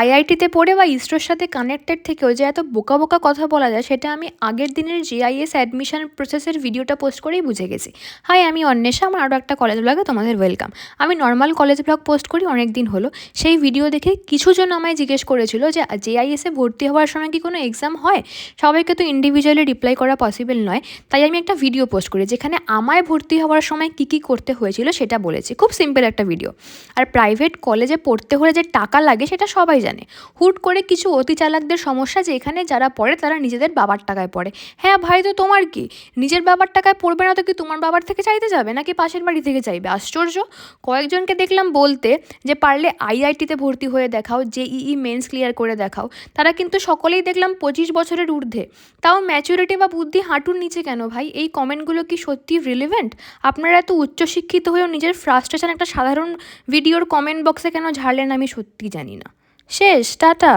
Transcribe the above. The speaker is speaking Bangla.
আইআইটিতে পড়ে বা ইসরোর সাথে কানেক্টেড থেকেও যে এত বোকা বোকা কথা বলা যায় সেটা আমি আগের দিনের জেআইএস অ্যাডমিশন প্রসেসের ভিডিওটা পোস্ট করেই বুঝে গেছি। হাই, আমি অন্বেষা, আমার আরও একটা কলেজ ব্লগে তোমাদের ওয়েলকাম। আমি নর্মাল কলেজ ব্লগ পোস্ট করি অনেক দিন হলো। সেই ভিডিও দেখে কিছুজন আমায় জিজ্ঞেস করেছিল যে জেআইএসে ভর্তি হওয়ার সময় কি কোনো এক্সাম হয়। সবাইকে তো ইন্ডিভিজুয়ালি রিপ্লাই করা পসিবল নয়, তাই আমি একটা ভিডিও পোস্ট করি যেখানে আমায় ভর্তি হওয়ার সময় কী কী করতে হয়েছিল সেটা বলেছি। খুব সিম্পল একটা ভিডিও। আর প্রাইভেট কলেজে পড়তে হলে যে টাকা লাগে সেটা সবাই জানে। হুট করে কিছু অতি চালাকদের সমস্যা যে এখানে যারা পড়ে তারা নিজেদের বাবার টাকায় পড়ে। হ্যাঁ ভাই, তো তোমার কি? নিজের বাবার টাকায় পড়বে না তো কি তোমার বাবার থেকে চাইতে যাবে নাকি পাশের বাড়ি থেকে চাইবে? আশ্চর্য। কয়েকজনকে দেখলাম বলতে যে পারলে আইআইটিতে ভর্তি হয়ে দেখাও, জেইই মেন্স ক্লিয়ার করে দেখাও। তারা কিন্তু সকলেই দেখলাম 25 বছরের ঊর্ধ্বে। তাও ম্যাচুরিটি বা বুদ্ধি হাঁটুর নিচে কেন ভাই? এই কমেন্টগুলো কি সত্যি রিলেভেন্ট? আপনারা এত উচ্চশিক্ষিত হয়েও নিজের ফ্রাস্ট্রেশন একটা সাধারণ ভিডিওর কমেন্ট বক্সে কেন ঝাড়লেন আমি সত্যি জানি না। শেষ, টাটা।